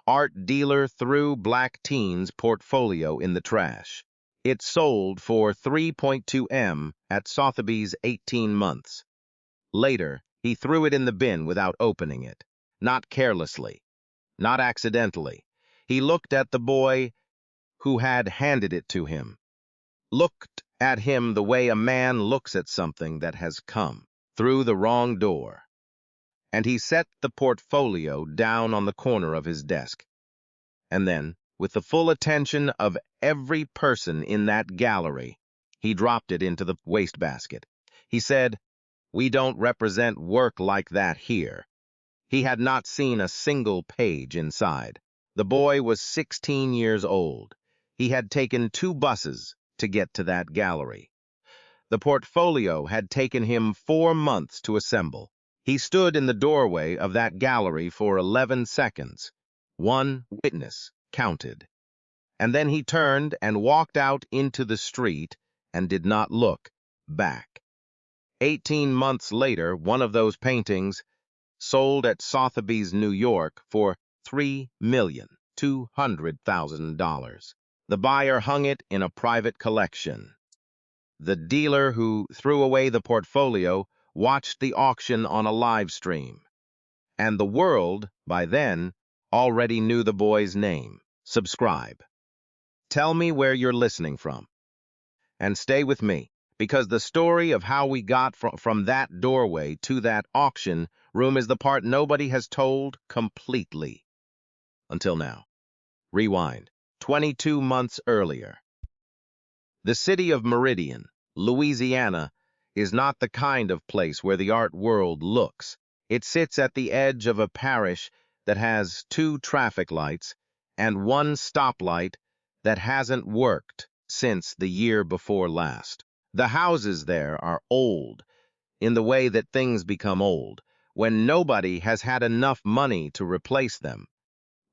art dealer threw Black Teen's portfolio in the trash. It sold for 3.2 M at Sotheby's 18 months. Later, he threw it in the bin without opening it. Not carelessly, not accidentally. He looked at the boy who had handed it to him. Looked at him the way a man looks at something that has come through the wrong door. And he set the portfolio down on the corner of his desk. And then, with the full attention of every person in that gallery, he dropped it into the wastebasket. He said, "We don't represent work like that here." He had not seen a single page inside. The boy was 16 years old. He had taken 2 buses to get to that gallery. The portfolio had taken him 4 months to assemble. He stood in the doorway of that gallery for 11 seconds. 1 witness counted. And then he turned and walked out into the street and did not look back. 18 months later, one of those paintings sold at Sotheby's, New York, for $3,200,000. The buyer hung it in a private collection. The dealer who threw away the portfolio watched the auction on a live stream. And the world, by then, already knew the boy's name. Subscribe. Tell me where you're listening from. And stay with me, because the story of how we got from that doorway to that auction room is the part nobody has told completely. Until now. Rewind. 22 months earlier. The city of Meridian, Louisiana, is not the kind of place where the art world looks. It sits at the edge of a parish that has 2 traffic lights and 1 stoplight that hasn't worked since the year before last. The houses there are old, in the way that things become old, when nobody has had enough money to replace them.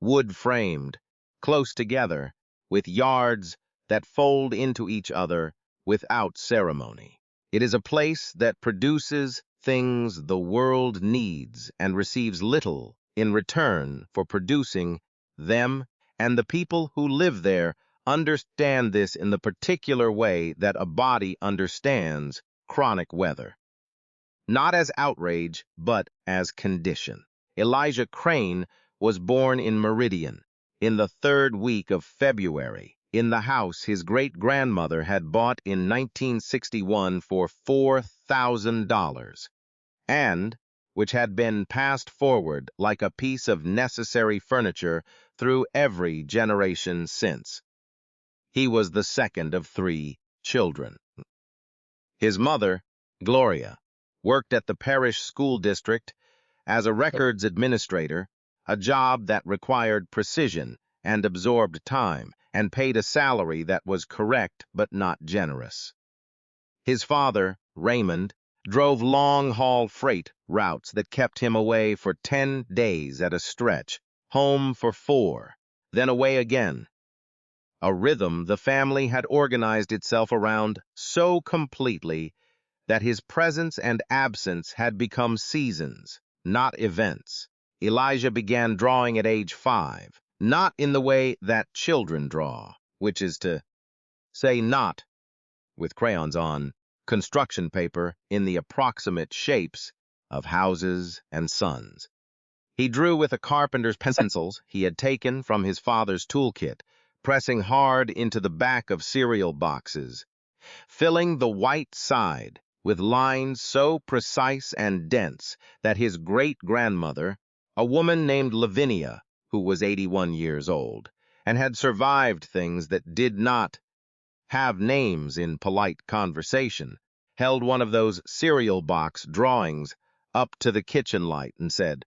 Wood-framed, close together, with yards that fold into each other without ceremony. It is a place that produces things the world needs and receives little in return for producing them, and the people who live there understand this in the particular way that a body understands chronic weather. Not as outrage, but as condition. Elijah Crane was born in Meridian, in the 3rd week of February, in the house his great-grandmother had bought in 1961 for $4,000, and which had been passed forward like a piece of necessary furniture through every generation since. He was the second of 3 children. His mother, Gloria, worked at the parish school district as a records administrator, a job that required precision and absorbed time, and paid a salary that was correct but not generous. His father, Raymond, drove long-haul freight routes that kept him away for 10 days at a stretch, home for 4, then away again. A rhythm the family had organized itself around so completely that his presence and absence had become seasons, not events. Elijah began drawing at age 5, not in the way that children draw, which is to say not with crayons on construction paper in the approximate shapes of houses and suns. He drew with a carpenter's pencils he had taken from his father's toolkit, pressing hard into the back of cereal boxes, filling the white side with lines so precise and dense that his great-grandmother, a woman named Lavinia, who was 81 years old, and had survived things that did not have names in polite conversation, held one of those cereal box drawings up to the kitchen light and said,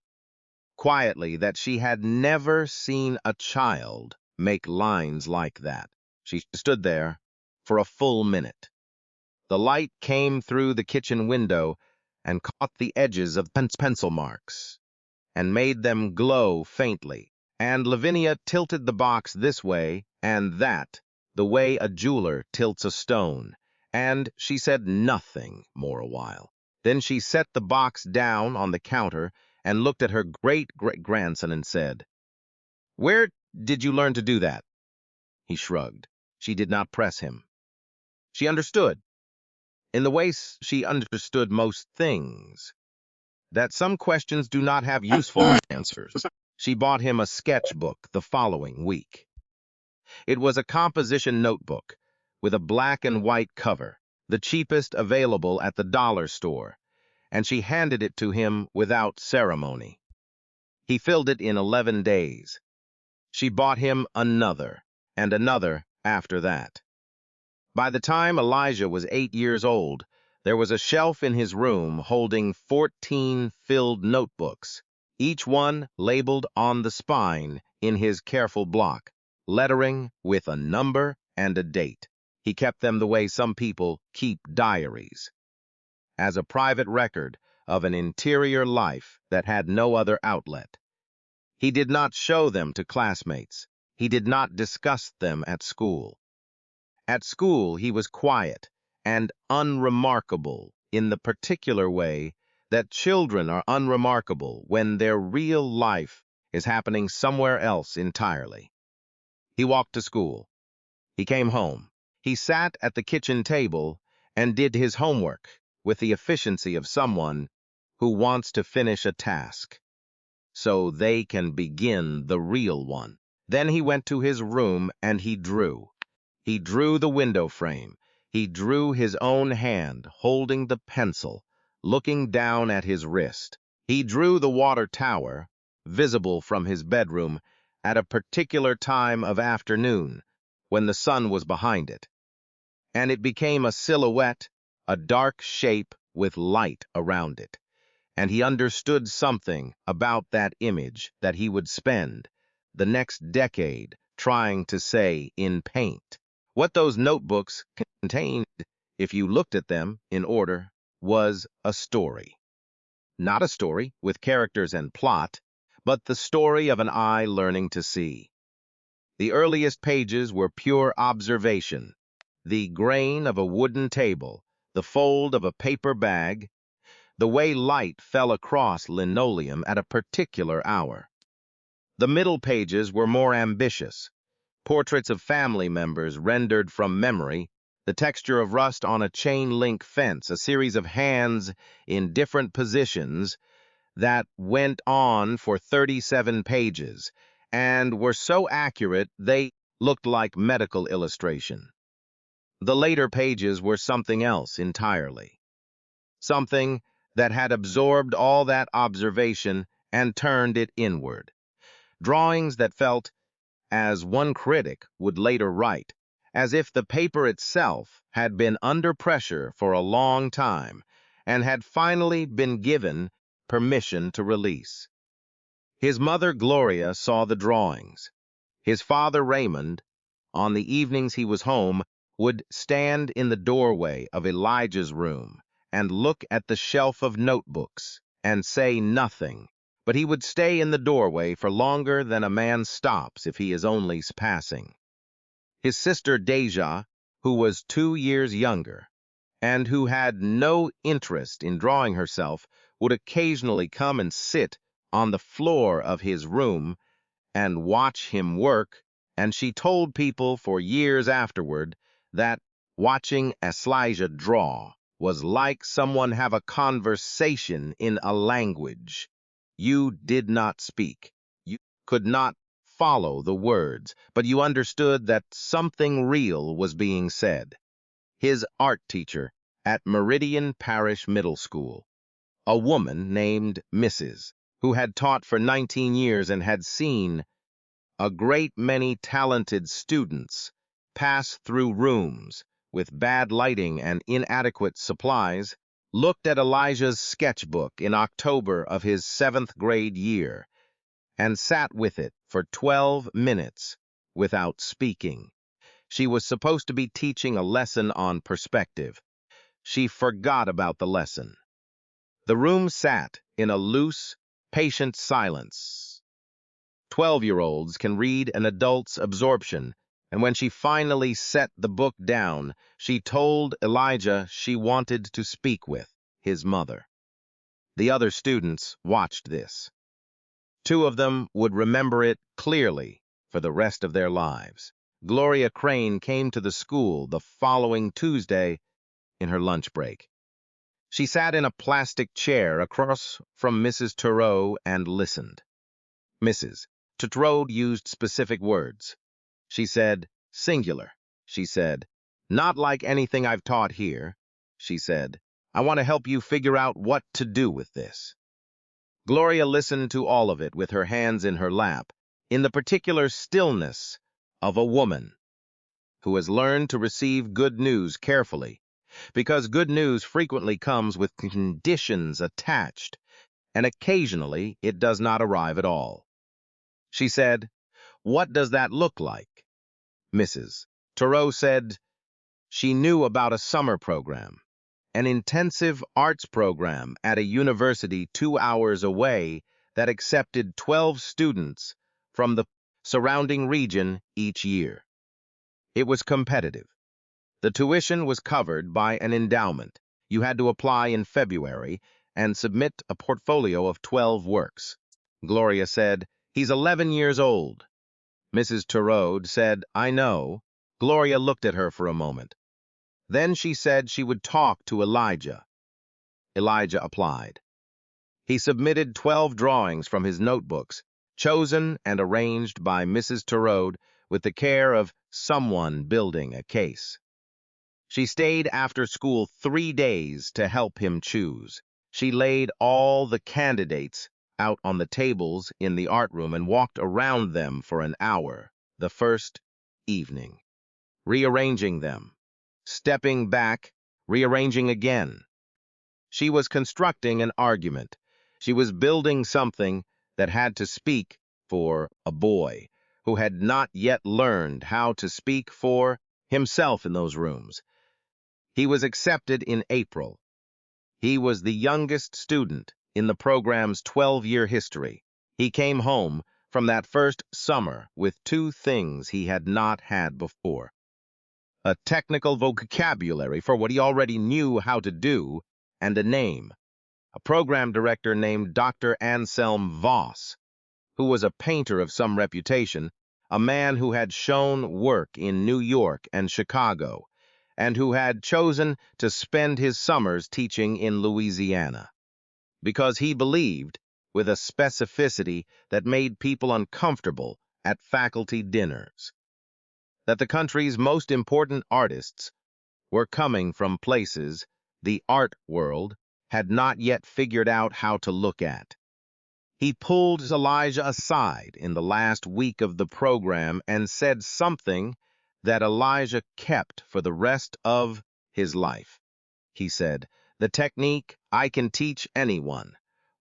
quietly, that she had never seen a child make lines like that. She stood there for a full minute. The light came through the kitchen window and caught the edges of pencil marks and made them glow faintly, and Lavinia tilted the box this way and that, the way a jeweler tilts a stone, and she said nothing more a while. Then she set the box down on the counter and looked at her great-great-grandson and said, Where did you learn to do that? He shrugged. She did not press him. She understood, in the way she understood most things, that some questions do not have useful answers. She bought him a sketchbook the following week. It was a composition notebook with a black and white cover, the cheapest available at the dollar store, and she handed it to him without ceremony. He filled it in 11 days. She bought him another, and another after that. By the time Elijah was 8 years old, there was a shelf in his room holding 14 filled notebooks, each one labeled on the spine in his careful block, lettering with a number and a date. He kept them the way some people keep diaries, as a private record of an interior life that had no other outlet. He did not show them to classmates. He did not discuss them at school. At school, he was quiet and unremarkable in the particular way that children are unremarkable when their real life is happening somewhere else entirely. He walked to school. He came home. He sat at the kitchen table and did his homework with the efficiency of someone who wants to finish a task so they can begin the real one. Then he went to his room and he drew. He drew the window frame. He drew his own hand, holding the pencil, looking down at his wrist. He drew the water tower, visible from his bedroom, at a particular time of afternoon, when the sun was behind it. And it became a silhouette, a dark shape with light around it. And he understood something about that image that he would spend the next decade trying to say in paint. What those notebooks contained, if you looked at them in order, was a story. Not a story with characters and plot, but the story of an eye learning to see. The earliest pages were pure observation, the grain of a wooden table, the fold of a paper bag, the way light fell across linoleum at a particular hour. The middle pages were more ambitious. Portraits of family members rendered from memory, the texture of rust on a chain-link fence, a series of hands in different positions that went on for 37 pages and were so accurate they looked like medical illustration. The later pages were something else entirely. Something that had absorbed all that observation and turned it inward. Drawings that felt, as one critic would later write, as if the paper itself had been under pressure for a long time and had finally been given permission to release. His mother, Gloria, saw the drawings. His father, Raymond, on the evenings he was home, would stand in the doorway of Elijah's room and look at the shelf of notebooks and say nothing, but he would stay in the doorway for longer than a man stops if he is only passing. His sister Deja, who was 2 years younger, and who had no interest in drawing herself, would occasionally come and sit on the floor of his room and watch him work, and she told people for years afterward that watching Elijah draw was like someone have a conversation in a language you did not speak. You could not follow the words, but you understood that something real was being said. His art teacher at Meridian Parish Middle School, a woman named Mrs., who had taught for 19 years and had seen a great many talented students pass through rooms with bad lighting and inadequate supplies, looked at Elijah's sketchbook in October of his 7th grade year and sat with it for 12 minutes without speaking. She was supposed to be teaching a lesson on perspective. She forgot about the lesson. The room sat in a loose, patient silence. 12-year-olds can read an adult's absorption, and when she finally set the book down, she told Elijah she wanted to speak with his mother. The other students watched this. Two of them would remember it clearly for the rest of their lives. Gloria Crane came to the school the following Tuesday in her lunch break. She sat in a plastic chair across from Mrs. Turow and listened. Mrs. Turow used specific words. She said, singular. She said, not like anything I've taught here. She said, I want to help you figure out what to do with this. Gloria listened to all of it with her hands in her lap, in the particular stillness of a woman who has learned to receive good news carefully, because good news frequently comes with conditions attached, and occasionally it does not arrive at all. She said, what does that look like? Mrs. Turow said she knew about a summer program, an intensive arts program at a university 2 hours away that accepted 12 students from the surrounding region each year. It was competitive. The tuition was covered by an endowment. You had to apply in February and submit a portfolio of 12 works. Gloria said, he's 11 years old. Mrs. Turow said, I know. Gloria looked at her for a moment. Then she said she would talk to Elijah. Elijah applied. He submitted 12 drawings from his notebooks, chosen and arranged by Mrs. Turow with the care of someone building a case. She stayed after school 3 days to help him choose. She laid all the candidates out on the tables in the art room and walked around them for an hour the first evening, rearranging them, stepping back, rearranging again. She was constructing an argument. She was building something that had to speak for a boy who had not yet learned how to speak for himself in those rooms. He was accepted in April. He was the youngest student in the program's 12-year history. He came home from that first summer with 2 things he had not had before: a technical vocabulary for what he already knew how to do, and a name, a program director named Dr. Anselm Voss, who was a painter of some reputation, a man who had shown work in New York and Chicago, and who had chosen to spend his summers teaching in Louisiana, because he believed, with a specificity that made people uncomfortable at faculty dinners, that the country's most important artists were coming from places the art world had not yet figured out how to look at. He pulled Elijah aside in the last week of the program and said something that Elijah kept for the rest of his life. He said, the technique I can teach anyone.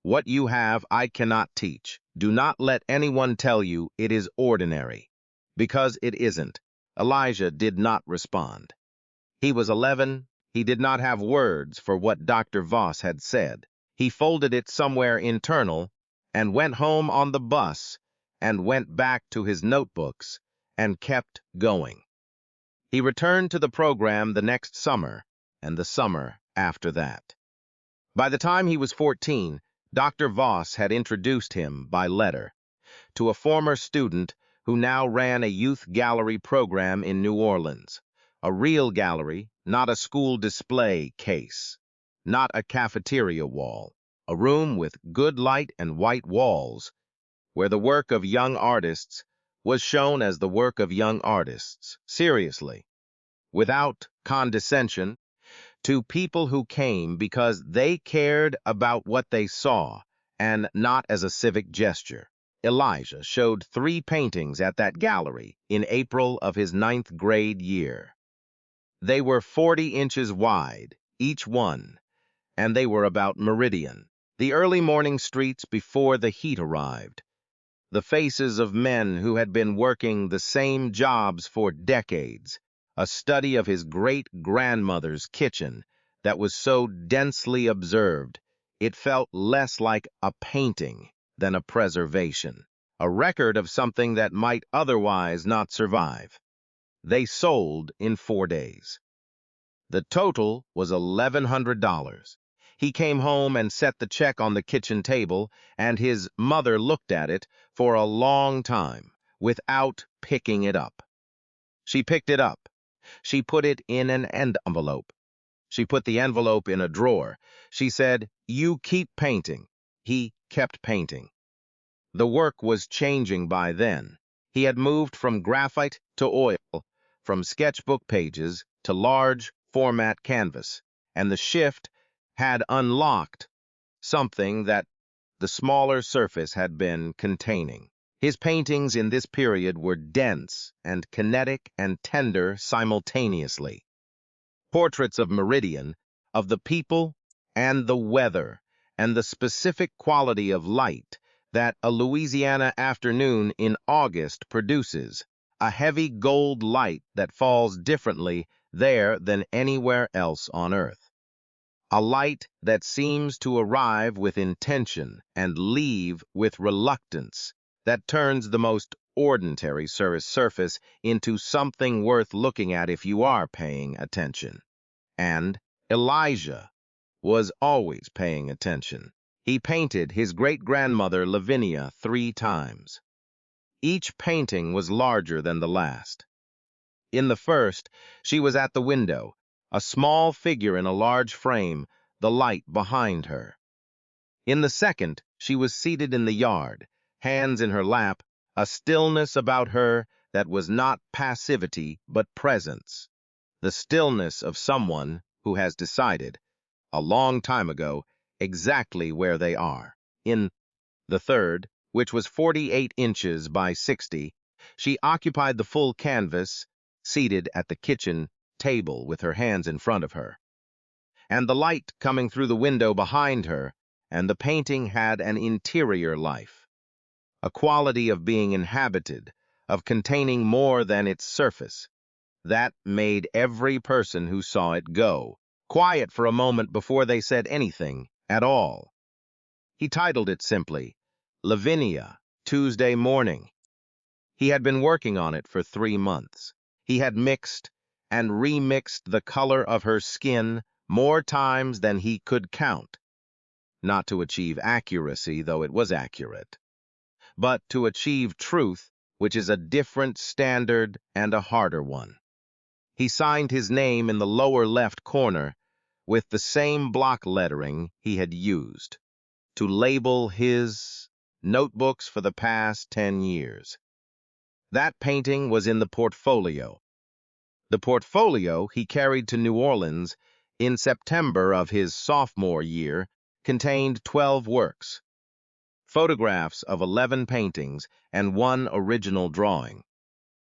What you have I cannot teach. Do not let anyone tell you it is ordinary, because it isn't. Elijah did not respond. He was 11. He did not have words for what Dr. Voss had said. He folded it somewhere internal and went home on the bus and went back to his notebooks and kept going. He returned to the program the next summer and the summer after that. By the time he was 14, Dr. Voss had introduced him by letter to a former student who now ran a youth gallery program in New Orleans, a real gallery, not a school display case, not a cafeteria wall, a room with good light and white walls, where the work of young artists was shown as the work of young artists, seriously, without condescension, to people who came because they cared about what they saw and not as a civic gesture. Elijah showed 3 paintings at that gallery in April of his 9th grade year. They were 40 inches wide, each one, and they were about Meridian, the early morning streets before the heat arrived, the faces of men who had been working the same jobs for decades, a study of his great-grandmother's kitchen that was so densely observed it felt less like a painting than a preservation, a record of something that might otherwise not survive. They sold in 4 days. The total was $1,100. He came home and set the check on the kitchen table, and his mother looked at it for a long time without picking it up. She picked it up. She put it in an envelope. She put the envelope in a drawer. She said, "You keep painting." He kept painting. The work was changing by then. He had moved from graphite to oil, from sketchbook pages to large format canvas, and the shift had unlocked something that the smaller surface had been containing. His paintings in this period were dense and kinetic and tender simultaneously. Portraits of Meridian, of the people and the weather, and the specific quality of light that a Louisiana afternoon in August produces, a heavy gold light that falls differently there than anywhere else on earth. A light that seems to arrive with intention and leave with reluctance, that turns the most ordinary surface into something worth looking at if you are paying attention. And Elijah was always paying attention. He painted his great-grandmother Lavinia 3 times. Each painting was larger than the last. In the first, she was at the window, a small figure in a large frame, the light behind her. In the second, she was seated in the yard, hands in her lap, a stillness about her that was not passivity but presence, the stillness of someone who has decided, a long time ago, exactly where they are. In the third, which was 48 inches by 60, she occupied the full canvas, seated at the kitchen table with her hands in front of her, and the light coming through the window behind her, and the painting had an interior life, a quality of being inhabited, of containing more than its surface, that made every person who saw it go quiet for a moment before they said anything at all. He titled it simply, Lavinia, Tuesday Morning. He had been working on it for 3 months. He had mixed and remixed the color of her skin more times than he could count, not to achieve accuracy, though it was accurate, but to achieve truth, which is a different standard and a harder one. He signed his name in the lower left corner with the same block lettering he had used to label his notebooks for the past 10 years. That painting was in the portfolio. The portfolio he carried to New Orleans in September of his sophomore year contained 12 works, photographs of 11 paintings and 1 original drawing,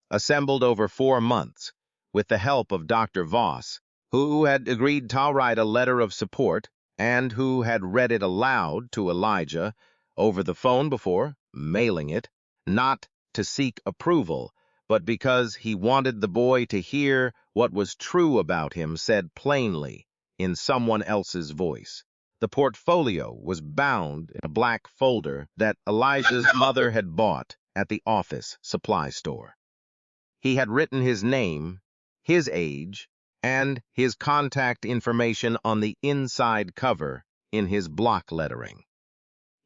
assembled over 4 months with the help of Dr. Voss, who had agreed to write a letter of support and who had read it aloud to Elijah over the phone before mailing it, not to seek approval, but because he wanted the boy to hear what was true about him said plainly in someone else's voice. The portfolio was bound in a black folder that Elijah's mother had bought at the office supply store. He had written his name, his age, and his contact information on the inside cover in his block lettering.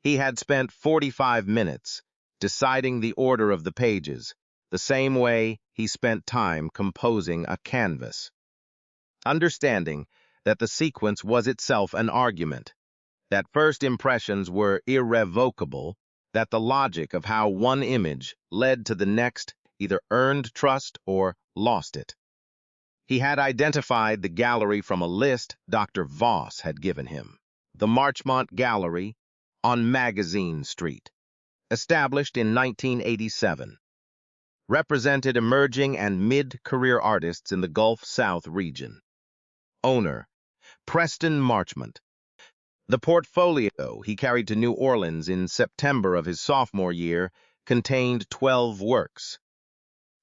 He had spent 45 minutes deciding the order of the pages, the same way he spent time composing a canvas, understanding that the sequence was itself an argument, that first impressions were irrevocable, that the logic of how one image led to the next either earned trust or lost it. He had identified the gallery from a list Dr. Voss had given him, the Marchmont Gallery on Magazine Street, established in 1987, represented emerging and mid-career artists in the Gulf South region. Owner, Preston Marchmont. The portfolio he carried to New Orleans in September of his sophomore year contained 12 works,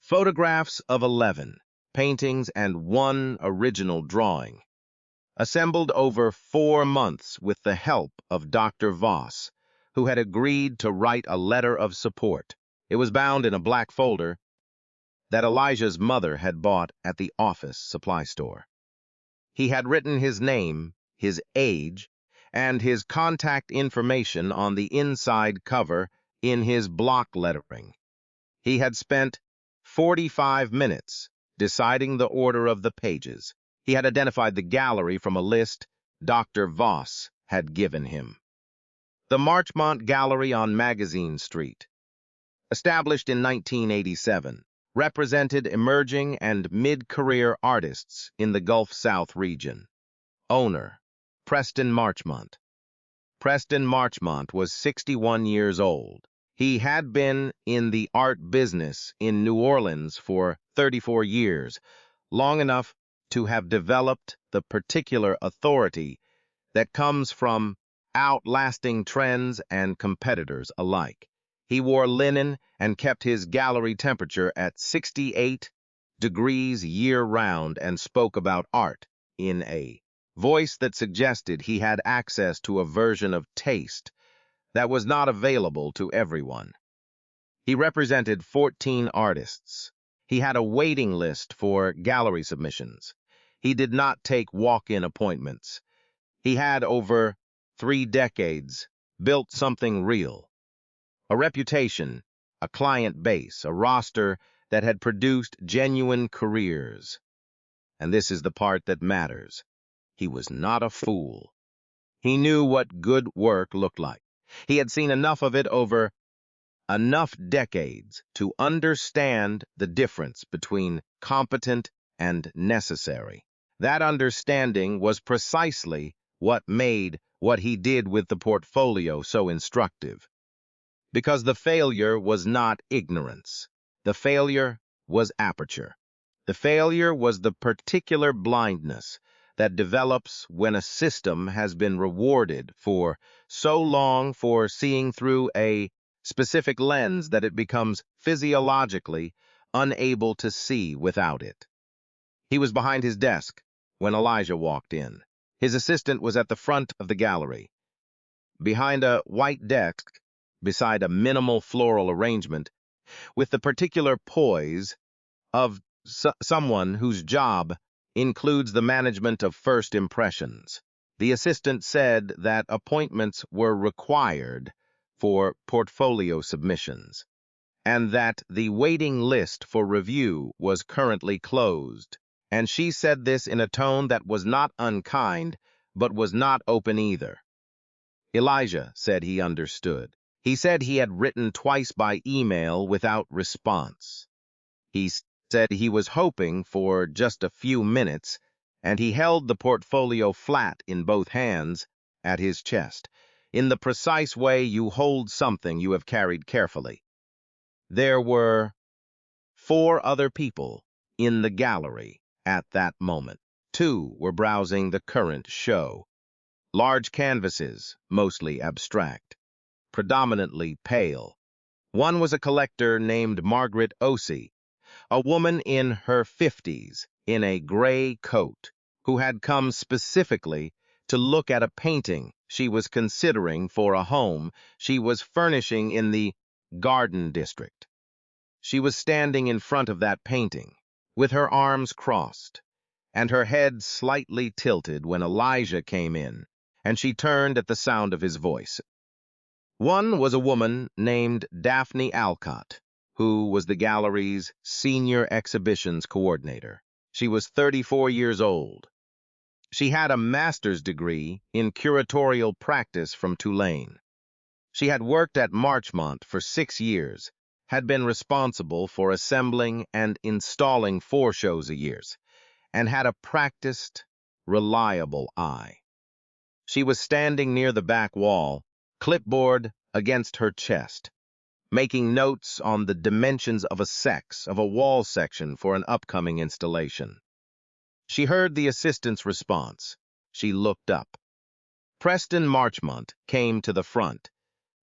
photographs of 11, paintings, and 1 original drawing, assembled over 4 months with the help of Dr. Voss, who had agreed to write a letter of support. It was bound in a black folder that Elijah's mother had bought at the office supply store. He had written his name, his age, and his contact information on the inside cover in his block lettering. He had spent 45 minutes deciding the order of the pages. He had identified the gallery from a list Dr. Voss had given him. The Marchmont Gallery on Magazine Street, established in 1987, represented emerging and mid-career artists in the Gulf South region. Owner, Preston Marchmont. Preston Marchmont was 61 years old. He had been in the art business in New Orleans for 34 years, long enough to have developed the particular authority that comes from outlasting trends and competitors alike. He wore linen and kept his gallery temperature at 68 degrees year-round and spoke about art in a voice that suggested he had access to a version of taste that was not available to everyone. He represented 14 artists. He had a waiting list for gallery submissions. He did not take walk-in appointments. He had, over 3 decades, built something real. A reputation, a client base, a roster that had produced genuine careers. And this is the part that matters. He was not a fool. He knew what good work looked like. He had seen enough of it over enough decades to understand the difference between competent and necessary. That understanding was precisely what made what he did with the portfolio so instructive. Because the failure was not ignorance. The failure was aperture. The failure was the particular blindness that develops when a system has been rewarded for so long for seeing through a specific lens that it becomes physiologically unable to see without it. He was behind his desk when Elijah walked in. His assistant was at the front of the gallery. Behind a white desk, beside a minimal floral arrangement, with the particular poise of someone whose job includes the management of first impressions. The assistant said that appointments were required for portfolio submissions, and that the waiting list for review was currently closed. And she said this in a tone that was not unkind, but was not open either. Elijah said he understood. He said he had written twice by email without response. He said he was hoping for just a few minutes, and he held the portfolio flat in both hands at his chest, in the precise way you hold something you have carried carefully. There were 4 other people in the gallery at that moment. 2 were browsing the current show. Large canvases, mostly abstract, predominantly pale. One was a collector named Margaret Osey, a woman in her 50s in a gray coat, who had come specifically to look at a painting she was considering for a home she was furnishing in the Garden District. She was standing in front of that painting, with her arms crossed, and her head slightly tilted when Elijah came in, and she turned at the sound of his voice. One was a woman named Daphne Alcott, who was the gallery's senior exhibitions coordinator. She was 34 years old. She had a master's degree in curatorial practice from Tulane. She had worked at Marchmont for 6 years, had been responsible for assembling and installing 4 shows a year, and had a practiced, reliable eye. She was standing near the back wall, clipboard against her chest, making notes on the dimensions of a wall section for an upcoming installation. She heard the assistant's response. She looked up. Preston Marchmont came to the front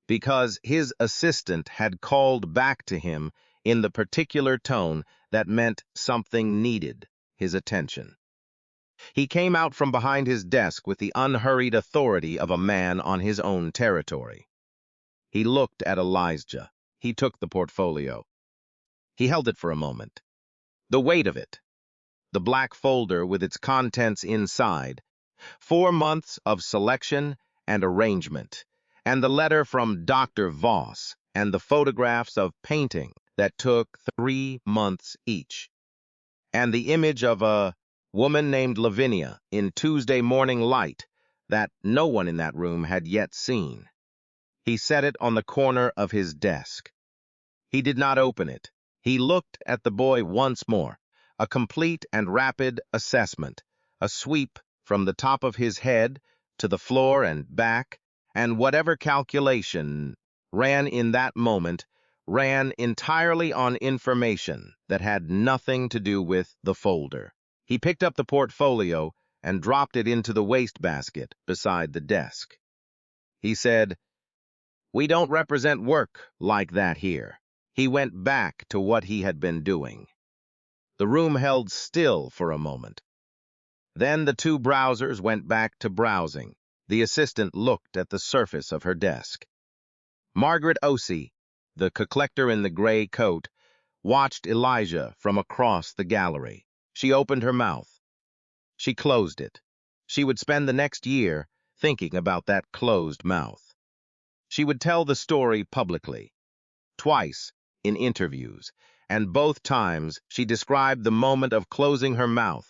because his assistant had called back to him in the particular tone that meant something needed his attention. He came out from behind his desk with the unhurried authority of a man on his own territory. He looked at Elijah. He took the portfolio. He held it for a moment. The weight of it, the black folder with its contents inside, 4 months of selection and arrangement, and the letter from Dr. Voss, and the photographs of painting that took 3 months each, and the image of a woman named Lavinia in Tuesday morning light that no one in that room had yet seen. He set it on the corner of his desk. He did not open it. He looked at the boy once more, a complete and rapid assessment, a sweep from the top of his head to the floor and back, and whatever calculation ran in that moment ran entirely on information that had nothing to do with the folder. He picked up the portfolio and dropped it into the wastebasket beside the desk. He said, "We don't represent work like that here." He went back to what he had been doing. The room held still for a moment. Then the two browsers went back to browsing. The assistant looked at the surface of her desk. Margaret Osey, the collector in the gray coat, watched Elijah from across the gallery. She opened her mouth. She closed it. She would spend the next year thinking about that closed mouth. She would tell the story publicly, twice in interviews, and both times she described the moment of closing her mouth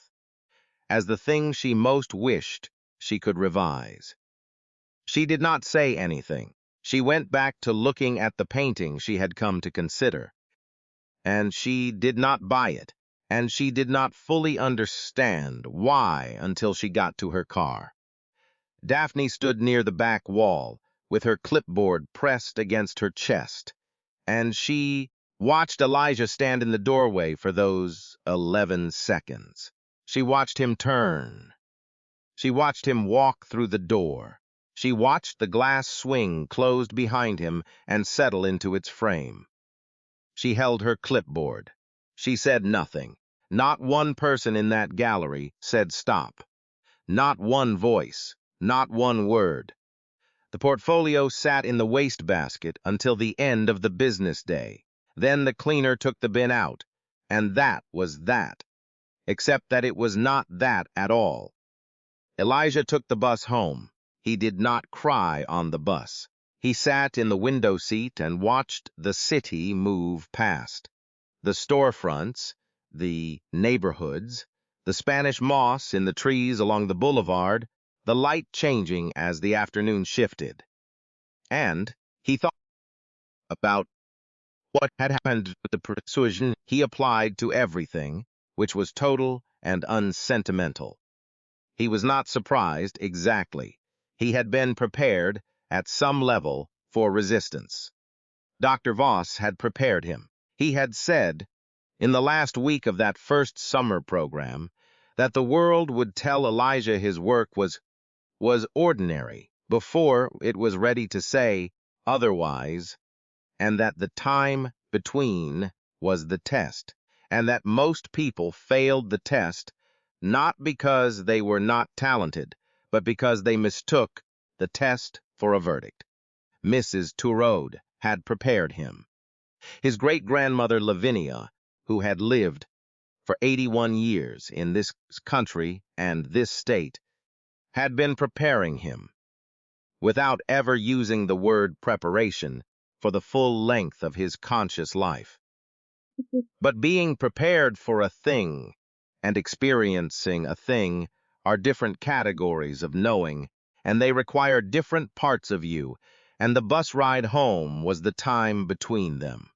as the thing she most wished she could revise. She did not say anything. She went back to looking at the painting she had come to consider. And she did not buy it, and she did not fully understand why until she got to her car. Daphne stood near the back wall, with her clipboard pressed against her chest, and she watched Elijah stand in the doorway for those 11 seconds. She watched him turn. She watched him walk through the door. She watched the glass swing closed behind him and settle into its frame. She held her clipboard. She said nothing. Not one person in that gallery said stop. Not one voice. Not one word. The portfolio sat in the wastebasket until the end of the business day. Then the cleaner took the bin out, and that was that, except that it was not that at all. Elijah took the bus home. He did not cry on the bus. He sat in the window seat and watched the city move past. The storefronts, the neighborhoods, the Spanish moss in the trees along the boulevard, the light changing as the afternoon shifted. And he thought about what had happened with the precision he applied to everything, which was total and unsentimental. He was not surprised exactly. He had been prepared at some level for resistance. Dr. Voss had prepared him. He had said, in the last week of that first summer program, that the world would tell Elijah his work was ordinary before it was ready to say otherwise, and that the time between was the test, and that most people failed the test not because they were not talented, but because they mistook the test for a verdict. Mrs. Turode had prepared him. His great-grandmother Lavinia, who had lived for 81 years in this country and this state, had been preparing him, without ever using the word preparation, for the full length of his conscious life. But being prepared for a thing and experiencing a thing are different categories of knowing, and they require different parts of you, and the bus ride home was the time between them.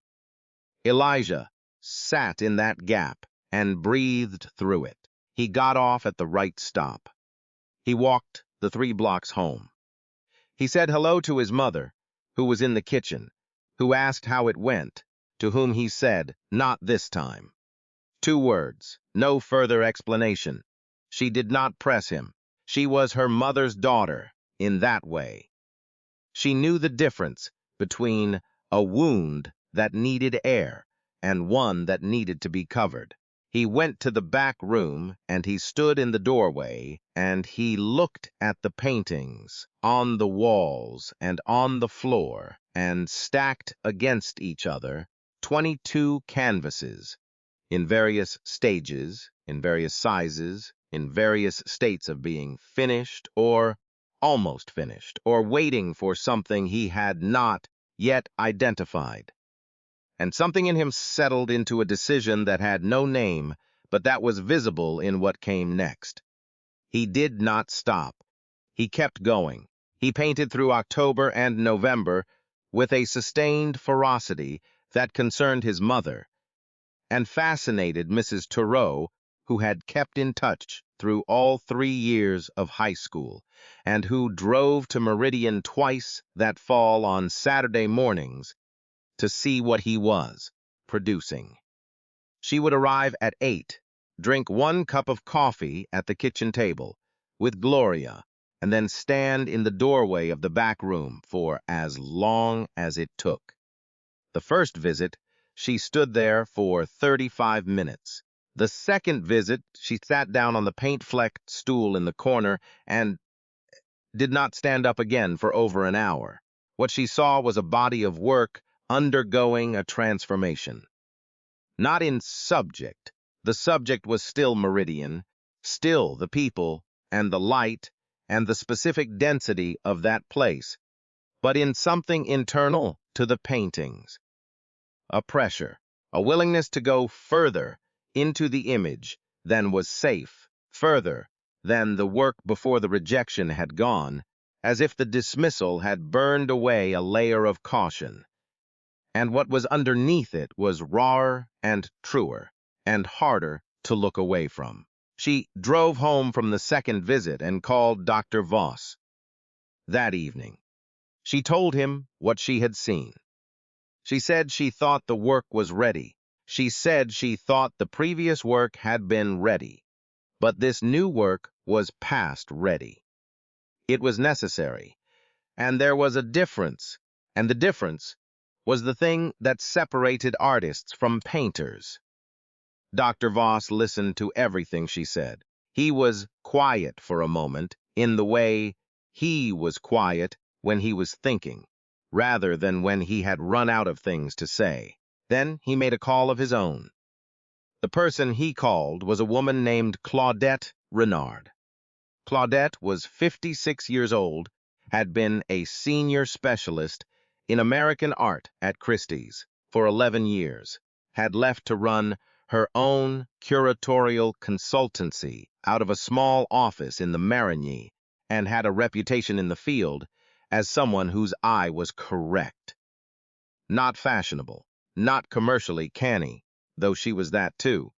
Elijah sat in that gap and breathed through it. He got off at the right stop. He walked the 3 blocks home. He said hello to his mother, who was in the kitchen, who asked how it went, to whom he said, "Not this time." 2 words, no further explanation. She did not press him. She was her mother's daughter in that way. She knew the difference between a wound that needed air and one that needed to be covered. He went to the back room, and he stood in the doorway, and he looked at the paintings on the walls and on the floor, and stacked against each other 22 canvases in various stages, in various sizes, in various states of being finished or almost finished, or waiting for something he had not yet identified. And something in him settled into a decision that had no name, but that was visible in what came next. He did not stop. He kept going. He painted through October and November with a sustained ferocity that concerned his mother and fascinated Mrs. Thoreau, who had kept in touch through all 3 years of high school and who drove to Meridian twice that fall on Saturday mornings to see what he was producing. She would arrive at 8, drink 1 cup of coffee at the kitchen table with Gloria, and then stand in the doorway of the back room for as long as it took. The first visit, she stood there for 35 minutes. The second visit, she sat down on the paint-flecked stool in the corner and did not stand up again for over an hour. What she saw was a body of work undergoing a transformation. Not in subject. The subject was still Meridian, still the people and the light and the specific density of that place, but in something internal to the paintings. A pressure, a willingness to go further into the image than was safe, further than the work before the rejection had gone, as if the dismissal had burned away a layer of caution. And what was underneath it was rawer and truer and harder to look away from. She drove home from the second visit and called Dr. Voss. That evening, she told him what she had seen. She said she thought the work was ready. She said she thought the previous work had been ready, but this new work was past ready. It was necessary, and there was a difference, and the difference was the thing that separated artists from painters. Dr. Voss listened to everything she said. He was quiet for a moment in the way he was quiet when he was thinking, rather than when he had run out of things to say. Then he made a call of his own. The person he called was a woman named Claudette Renard. Claudette was 56 years old, had been a senior specialist in American art at Christie's for 11 years, had left to run her own curatorial consultancy out of a small office in the Marigny, and had a reputation in the field as someone whose eye was correct. Not fashionable, not commercially canny, though she was that too.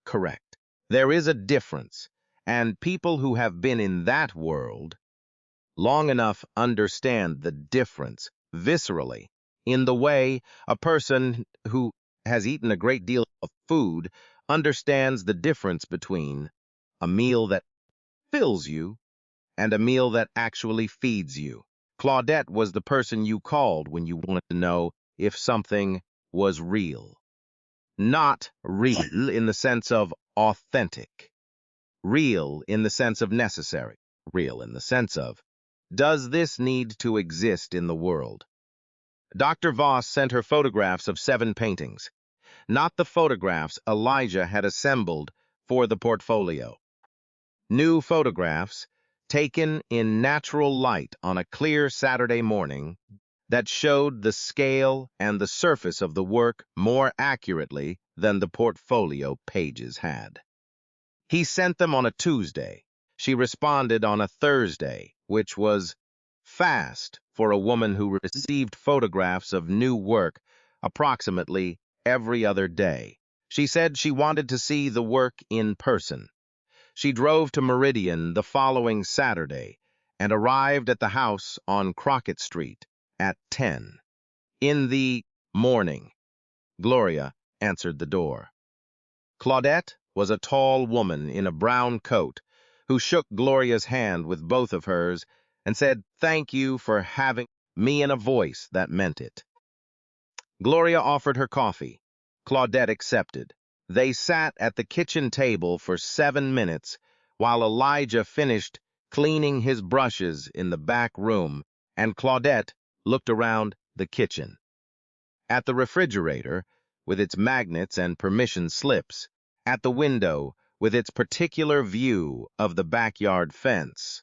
Correct. There is a difference, and people who have been in that world long enough understand the difference viscerally, in the way a person who has eaten a great deal of food understands the difference between a meal that fills you and a meal that actually feeds you. Claudette was the person you called when you wanted to know if something was real. Not real in the sense of authentic. Real in the sense of necessary. Real in the sense of, does this need to exist in the world? Dr. Voss sent her photographs of 7 paintings, not the photographs Elijah had assembled for the portfolio. New photographs, taken in natural light on a clear Saturday morning, that showed the scale and the surface of the work more accurately than the portfolio pages had. He sent them on a Tuesday. She responded on a Thursday, which was fast for a woman who received photographs of new work approximately every other day. She said she wanted to see the work in person. She drove to Meridian the following Saturday and arrived at the house on Crockett Street at 10. In the morning, Gloria answered the door. Claudette was a tall woman in a brown coat who shook Gloria's hand with both of hers and said, "Thank you for having me," in a voice that meant it. Gloria offered her coffee. Claudette accepted. They sat at the kitchen table for 7 minutes while Elijah finished cleaning his brushes in the back room, and Claudette looked around the kitchen. At the refrigerator, with its magnets and permission slips, at the window, with its particular view of the backyard fence,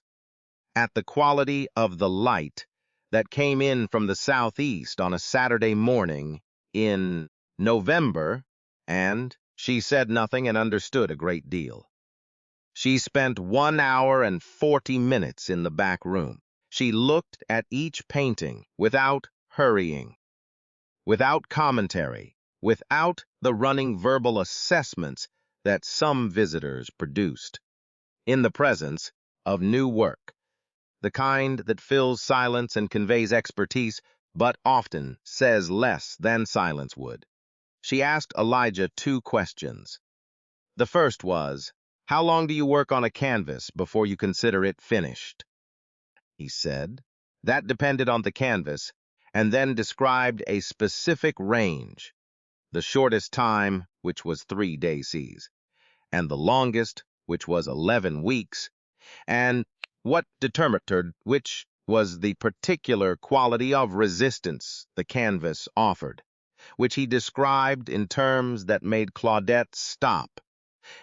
at the quality of the light that came in from the southeast on a Saturday morning in November, and she said nothing and understood a great deal. She spent 1 hour and 40 minutes in the back room. She looked at each painting without hurrying, without commentary, without the running verbal assessments that some visitors produced, in the presence of new work, the kind that fills silence and conveys expertise, but often says less than silence would. She asked Elijah 2 questions. The first was, "How long do you work on a canvas before you consider it finished?" He said. That depended on the canvas, and then described a specific range, the shortest time, which was 3 days, and the longest, which was 11 weeks, and what determined which was the particular quality of resistance the canvas offered, which he described in terms that made Claudette stop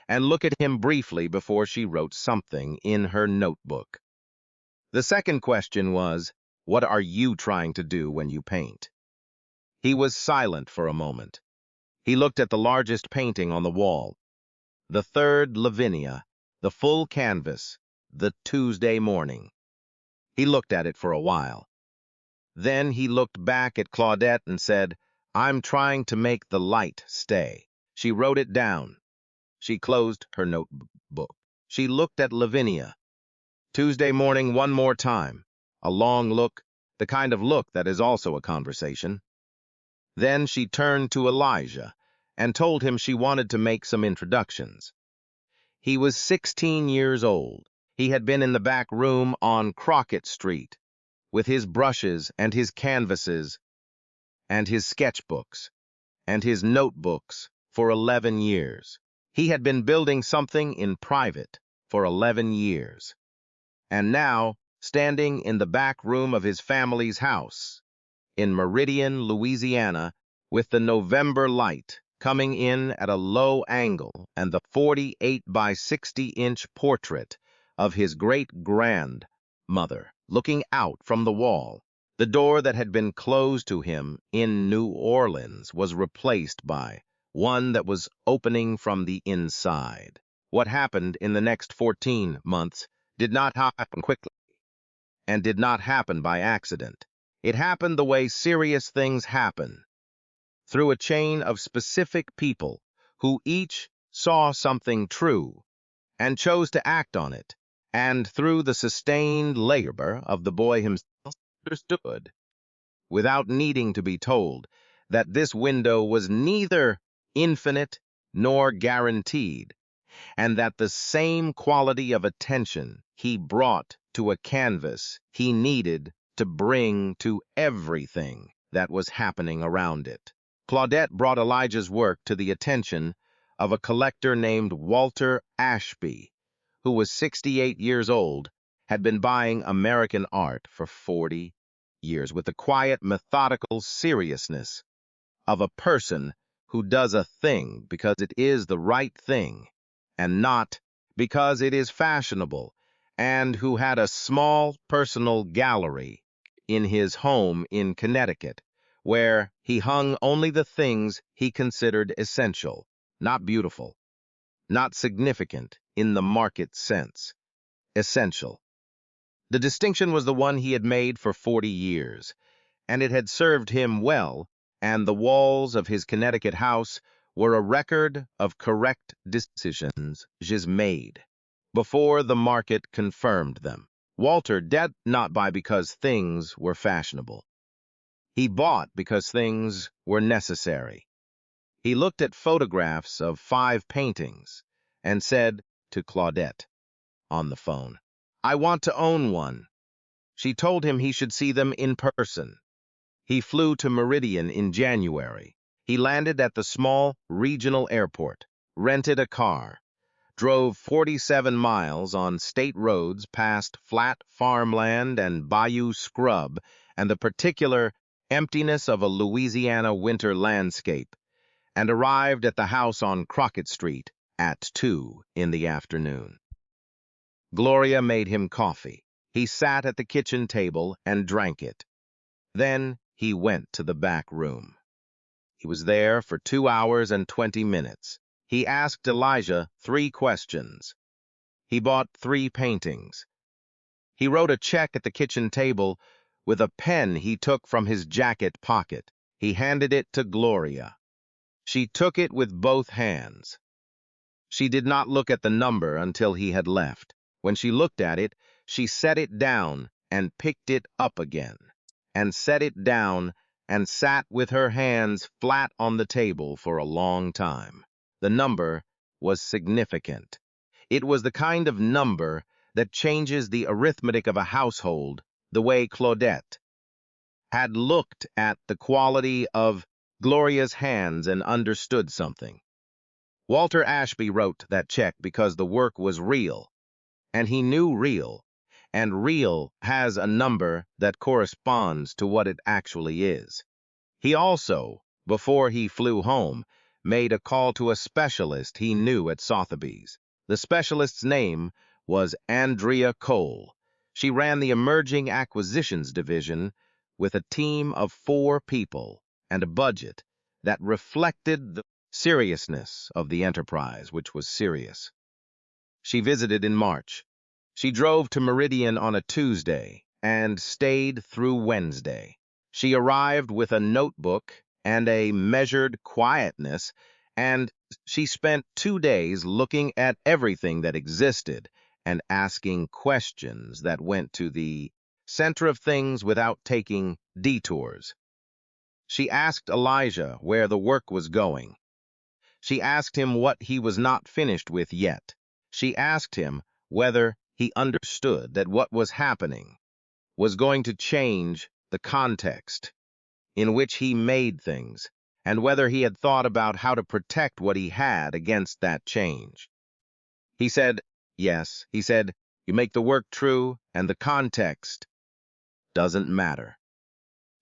and look at him briefly before she wrote something in her notebook. The second question was, "What are you trying to do when you paint?" He was silent for a moment. He looked at the largest painting on the wall, the third Lavinia, the full canvas, the Tuesday morning. He looked at it for a while. Then he looked back at Claudette and said, "I'm trying to make the light stay." She wrote it down. She closed her notebook. She looked at Lavinia. Tuesday morning one more time. A long look, the kind of look that is also a conversation. Then she turned to Elijah and told him she wanted to make some introductions. He was 16 years old. He had been in the back room on Crockett Street with his brushes and his canvases and his sketchbooks and his notebooks for 11 years. He had been building something in private for 11 years. And now, standing in the back room of his family's house in Meridian, Louisiana, with the November light coming in at a low angle and the 48 by 60-inch portrait of his great-grandmother looking out from the wall, the door that had been closed to him in New Orleans was replaced by one that was opening from the inside. What happened in the next 14 months did not happen quickly and did not happen by accident. It happened the way serious things happen, through a chain of specific people who each saw something true and chose to act on it, and through the sustained labor of the boy himself understood, without needing to be told, that this window was neither infinite nor guaranteed, and that the same quality of attention he brought to a canvas he needed to bring to everything that was happening around it. Claudette brought Elijah's work to the attention of a collector named Walter Ashby, who was 68 years old, had been buying American art for 40 years with the quiet, methodical seriousness of a person who does a thing because it is the right thing and not because it is fashionable, and who had a small personal gallery in his home in Connecticut, where he hung only the things he considered essential, not beautiful, not significant in the market sense. Essential. The distinction was the one he had made for 40 years, and it had served him well, and the walls of his Connecticut house were a record of correct decisions made before the market confirmed them. Walter did not buy because things were fashionable. He bought because things were necessary. He looked at photographs of 5 paintings and said to Claudette on the phone, "I want to own one." She told him he should see them in person. He flew to Meridian in January. He landed at the small regional airport, rented a car, drove 47 miles on state roads past flat farmland and bayou scrub and the particular emptiness of a Louisiana winter landscape, and arrived at the house on Crockett Street at 2 in the afternoon. Gloria made him coffee. He sat at the kitchen table and drank it. Then he went to the back room. He was there for 2 hours and 20 minutes. He asked Elijah 3 questions. He bought 3 paintings. He wrote a check at the kitchen table with a pen he took from his jacket pocket. He handed it to Gloria. She took it with both hands. She did not look at the number until he had left. When she looked at it, she set it down and picked it up again, and set it down and sat with her hands flat on the table for a long time. The number was significant. It was the kind of number that changes the arithmetic of a household the way Claudette had looked at the quality of Gloria's hands and understood something. Walter Ashby wrote that check because the work was real, and he knew real, and real has a number that corresponds to what it actually is. He also, before he flew home, made a call to a specialist he knew at Sotheby's. The specialist's name was Andrea Cole. She ran the emerging acquisitions division with a team of 4 people and a budget that reflected the seriousness of the enterprise, which was serious. She visited in March. She drove to Meridian on a Tuesday and stayed through Wednesday. She arrived with a notebook and a measured quietness, and she spent 2 days looking at everything that existed and asking questions that went to the center of things without taking detours. She asked Elijah where the work was going. She asked him what he was not finished with yet. She asked him whether he understood that what was happening was going to change the context in which he made things, and whether he had thought about how to protect what he had against that change. He said, yes. He said, you make the work true, and the context doesn't matter.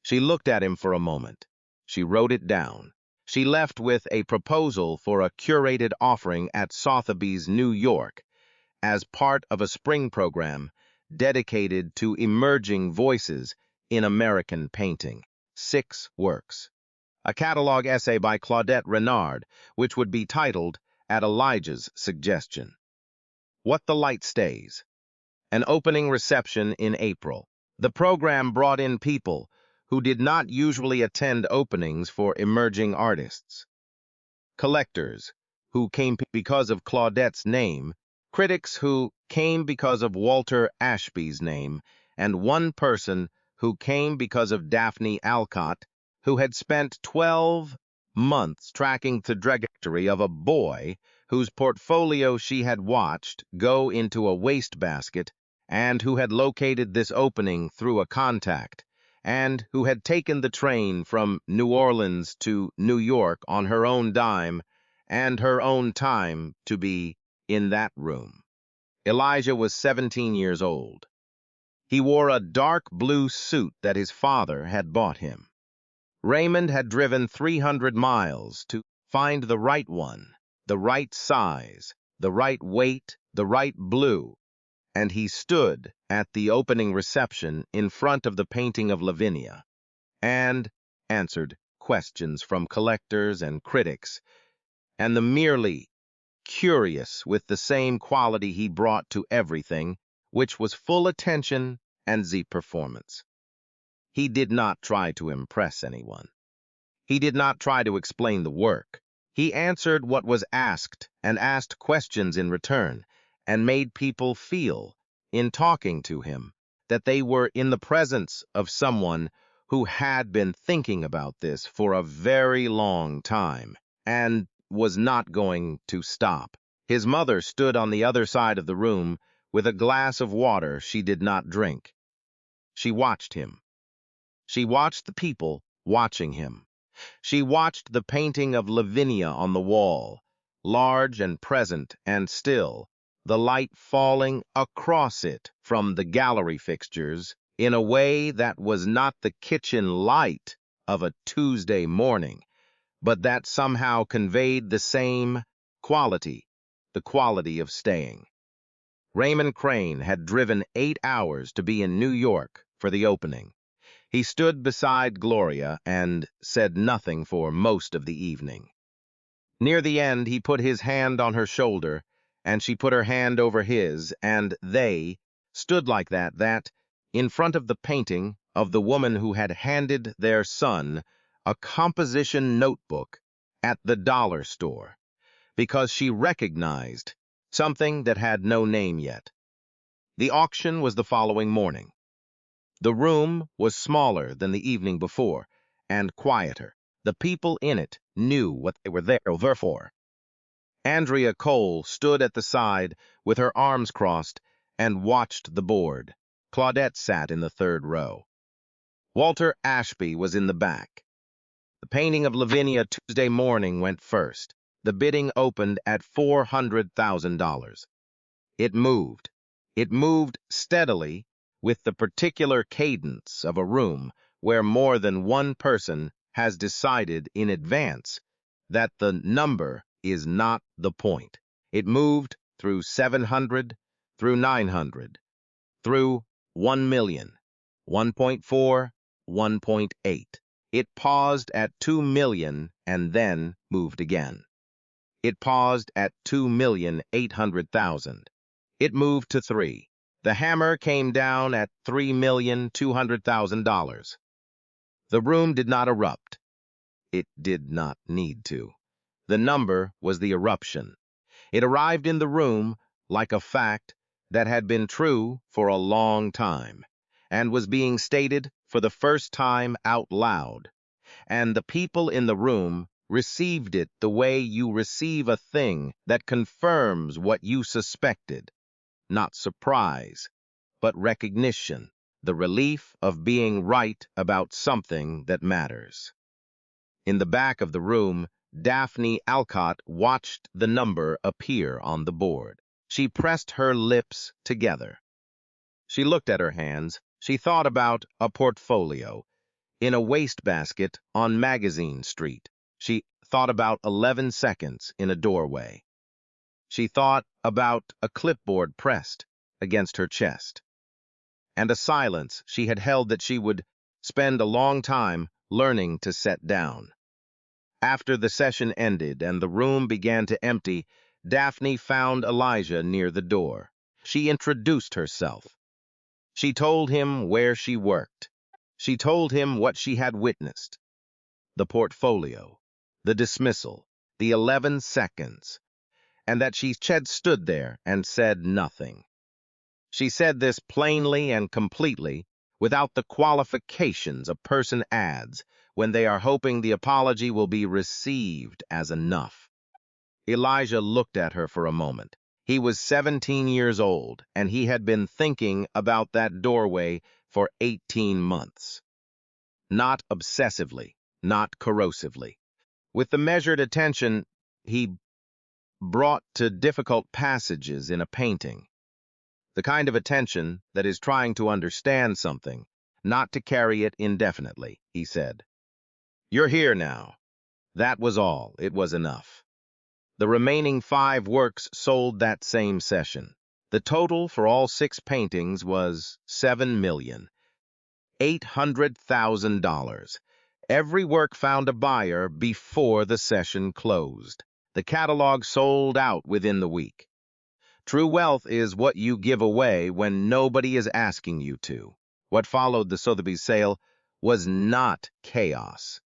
She looked at him for a moment. She wrote it down. She left with a proposal for a curated offering at Sotheby's, New York, as part of a spring program dedicated to emerging voices in American painting. 6 works. A catalog essay by Claudette Renard, which would be titled, at Elijah's suggestion, What the Light Stays. An opening reception in April. The program brought in people who did not usually attend openings for emerging artists. Collectors who came because of Claudette's name, critics who came because of Walter Ashby's name, and one person who came because of Daphne Alcott, who had spent 12 months tracking the trajectory of a boy whose portfolio she had watched go into a wastebasket, and who had located this opening through a contact, and who had taken the train from New Orleans to New York on her own dime and her own time to be in that room. Elijah was 17 years old. He wore a dark blue suit that his father had bought him. Raymond had driven 300 miles to find the right one, the right size, the right weight, the right blue, and he stood at the opening reception in front of the painting of Lavinia and answered questions from collectors and critics, and the merely curious with the same quality he brought to everything, which was full attention and the performance. He did not try to impress anyone. He did not try to explain the work. He answered what was asked and asked questions in return, and made people feel, in talking to him, that they were in the presence of someone who had been thinking about this for a very long time and was not going to stop. His mother stood on the other side of the room with a glass of water she did not drink. She watched him. She watched the people watching him. She watched the painting of Lavinia on the wall, large and present and still, the light falling across it from the gallery fixtures in a way that was not the kitchen light of a Tuesday morning, but that somehow conveyed the same quality, the quality of staying. Raymond Crane had driven 8 hours to be in New York for the opening. He stood beside Gloria and said nothing for most of the evening. Near the end, he put his hand on her shoulder, and she put her hand over his, and they stood like that, in front of the painting of the woman who had handed their son a composition notebook at the dollar store, because she recognized something that had no name yet. The auction was the following morning. The room was smaller than the evening before, and quieter. The people in it knew what they were there for. Andrea Cole stood at the side with her arms crossed and watched the board. Claudette sat in the third row. Walter Ashby was in the back. The painting of Lavinia Tuesday morning went first. The bidding opened at $400,000. It moved. It moved steadily, with the particular cadence of a room where more than one person has decided in advance that the number is not the point. It moved through 700, through 900, through 1 million, 1.4, 1.8. It paused at 2 million and then moved again. It paused at 2,800,000. It moved to 3. The hammer came down at $3,200,000. The room did not erupt. It did not need to. The number was the eruption. It arrived in the room like a fact that had been true for a long time and was being stated for the first time out loud. And the people in the room received it the way you receive a thing that confirms what you suspected. Not surprise, but recognition, the relief of being right about something that matters. In the back of the room, Daphne Alcott watched the number appear on the board. She pressed her lips together. She looked at her hands. She thought about a portfolio in a wastebasket on Magazine Street. She thought about 11 seconds in a doorway. She thought about a clipboard pressed against her chest, and a silence she had held that she would spend a long time learning to set down. After the session ended and the room began to empty, Daphne found Elijah near the door. She introduced herself. She told him where she worked. She told him what she had witnessed. The portfolio, the dismissal, the 11 seconds, and that she had stood there and said nothing. She said this plainly and completely, without the qualifications a person adds when they are hoping the apology will be received as enough. Elijah looked at her for a moment. He was 17 years old, and he had been thinking about that doorway for 18 months. Not obsessively, not corrosively. With the measured attention he brought to difficult passages in a painting. The kind of attention that is trying to understand something, not to carry it indefinitely, he said. You're here now. That was all. It was enough. The remaining 5 works sold that same session. The total for all 6 paintings was $7,800,000. Every work found a buyer before the session closed. The catalog sold out within the week. True wealth is what you give away when nobody is asking you to. What followed the Sotheby sale was not chaos,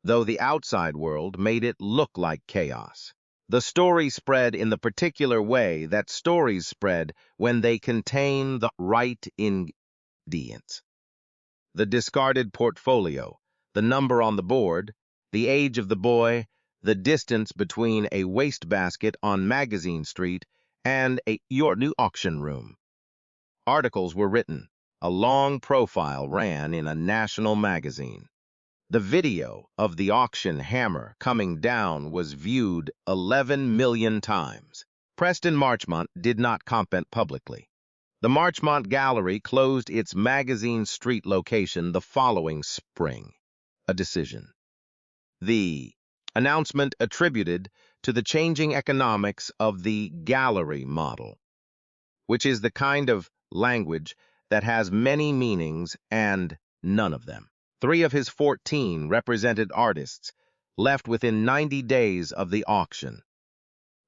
though the outside world made it look like chaos. The story spread in the particular way that stories spread when they contain the right ingredients. The discarded portfolio, the number on the board, the age of the boy, the distance between a wastebasket on Magazine Street and your new auction room. Articles were written. A long profile ran in a national magazine. The video of the auction hammer coming down was viewed 11 million times. Preston Marchmont did not comment publicly. The Marchmont Gallery closed its Magazine Street location the following spring. A decision. The announcement attributed to the changing economics of the gallery model. which is the kind of language that has many meanings and none of them. 3 of his 14 represented artists left within 90 days of the auction.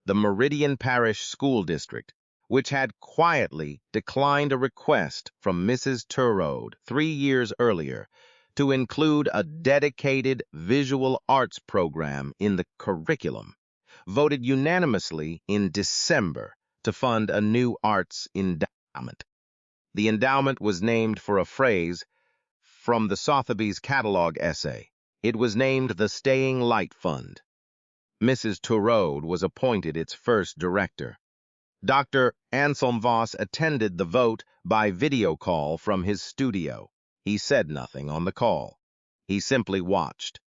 The Meridian Parish School District, which had quietly declined a request from Mrs. Turode 3 years earlier to include a dedicated visual arts program in the curriculum, voted unanimously in December to fund a new arts endowment. The endowment was named for a phrase from the Sotheby's catalog essay. It was named the Staying Light Fund. Mrs. Turode was appointed its first director. Dr. Anselm Voss attended the vote by video call from his studio. He said nothing on the call. He simply watched.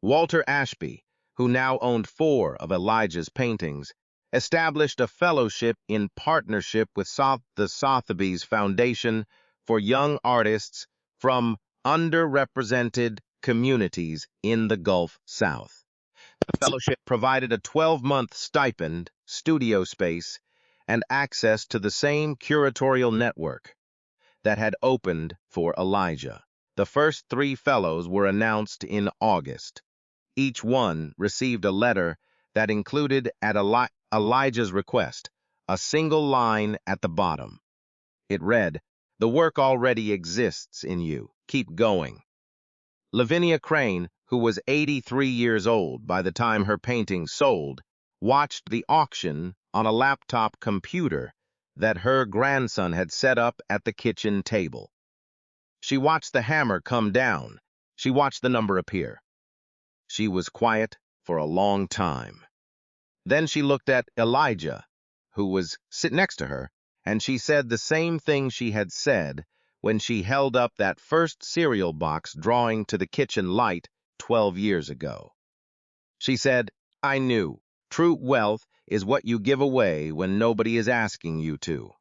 Walter Ashby, who now owned 4 of Elijah's paintings, established a fellowship in partnership with the Sotheby's Foundation for Young Artists from underrepresented communities in the Gulf South. The fellowship provided a 12-month stipend, studio space, and access to the same curatorial network that had opened for Elijah. The first 3 fellows were announced in August. Each one received a letter that included, at Elijah's request, a single line at the bottom. It read, "The work already exists in you. Keep going." Lavinia Crane, who was 83 years old by the time her painting sold, watched the auction on a laptop computer that her grandson had set up at the kitchen table. She watched the hammer come down. She watched the number appear. She was quiet for a long time. Then she looked at Elijah, who was sitting next to her, and she said the same thing she had said when she held up that first cereal box drawing to the kitchen light 12 years ago. She said, "I knew. True wealth is what you give away when nobody is asking you to."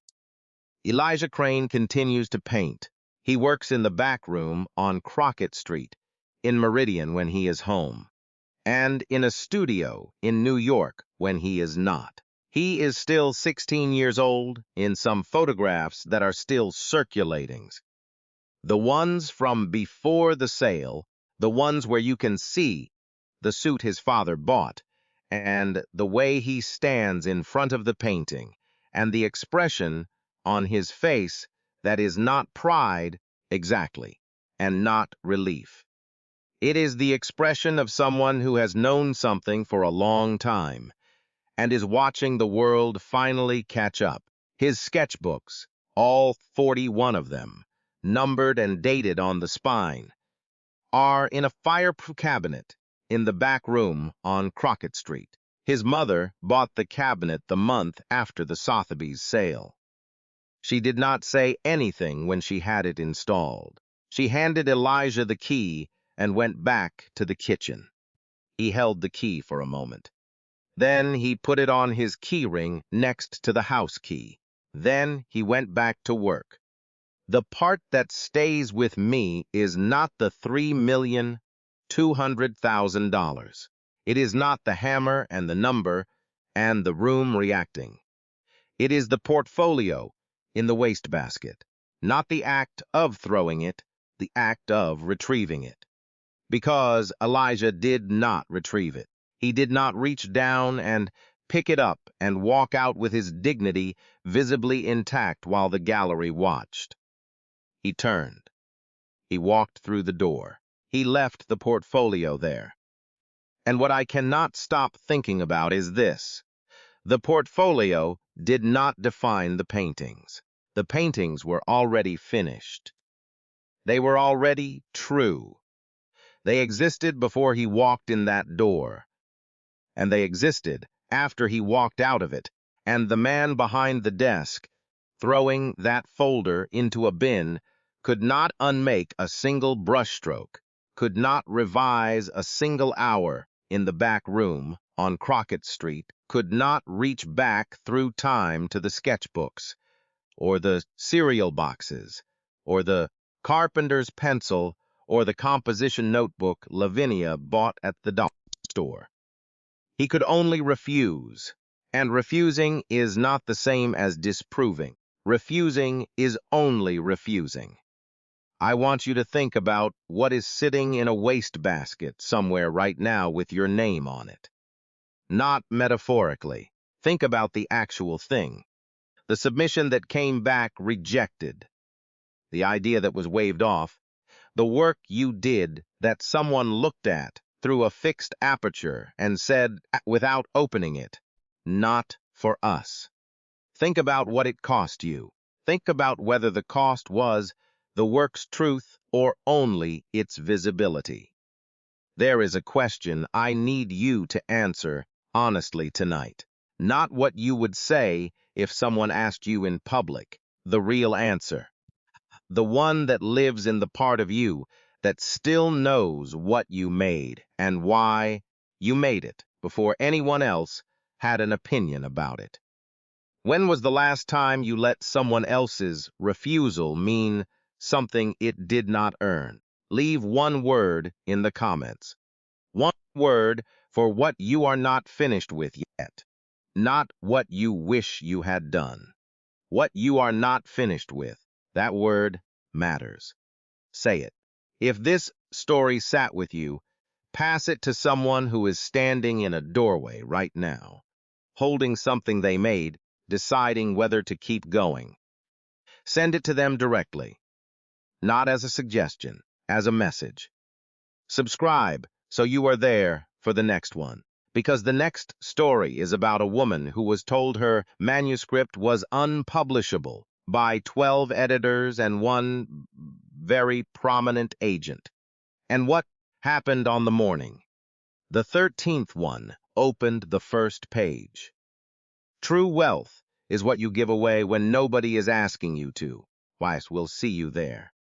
Elijah Crane continues to paint. He works in the back room on Crockett Street, in Meridian when he is home, and in a studio in New York when he is not. He is still 16 years old in some photographs that are still circulating. The ones from before the sale, the ones where you can see the suit his father bought, and the way he stands in front of the painting, and the expression on his face that is not pride exactly, and not relief. It is the expression of someone who has known something for a long time and is watching the world finally catch up. His sketchbooks, all 41 of them, numbered and dated on the spine, are in a fireproof cabinet in the back room on Crockett Street. His mother bought the cabinet the month after the Sotheby's sale. She did not say anything when she had it installed. She handed Elijah the key and went back to the kitchen. He held the key for a moment. Then he put it on his key ring next to the house key. Then he went back to work. The part that stays with me is not the $3,200,000. It is not the hammer and the number and the room reacting. It is the portfolio in the wastebasket, not the act of throwing it, the act of retrieving it. Because Elijah did not retrieve it. He did not reach down and pick it up and walk out with his dignity visibly intact while the gallery watched. He turned. He walked through the door. He left the portfolio there. And what I cannot stop thinking about is this. The portfolio did not define the paintings. The paintings were already finished. They were already true. They existed before he walked in that door. And they existed after he walked out of it, and the man behind the desk, throwing that folder into a bin, could not unmake a single brushstroke, could not revise a single hour in the back room on Crockett Street, could not reach back through time to the sketchbooks, or the cereal boxes, or the carpenter's pencil, or the composition notebook Lavinia bought at the dollar store. He could only refuse, And refusing is not the same as disproving. Refusing is only refusing. I want you to think about what is sitting in a wastebasket somewhere right now with your name on it. Not metaphorically. Think about the actual thing. The submission that came back rejected. The idea that was waved off. The work you did that someone looked at through a fixed aperture and said, without opening it, not for us. Think about what it cost you. Think about whether the cost was the work's truth or only its visibility. There is a question I need you to answer honestly tonight. Not what you would say if someone asked you in public, the real answer. The one that lives in the part of you that still knows what you made and why you made it before anyone else had an opinion about it. When was the last time you let someone else's refusal mean something it did not earn? Leave one word in the comments. One word for what you are not finished with yet, not what you wish you had done. What you are not finished with, that word matters. Say it. If this story sat with you, pass it to someone who is standing in a doorway right now, holding something they made, deciding whether to keep going. Send it to them directly, not as a suggestion, as a message. Subscribe so you are there for the next one, because the next story is about a woman who was told her manuscript was unpublishable by 12 editors and one very prominent agent. And what happened on the morning? The 13th one opened the first page. True wealth is what you give away when nobody is asking you to. Weiss, we'll see you there.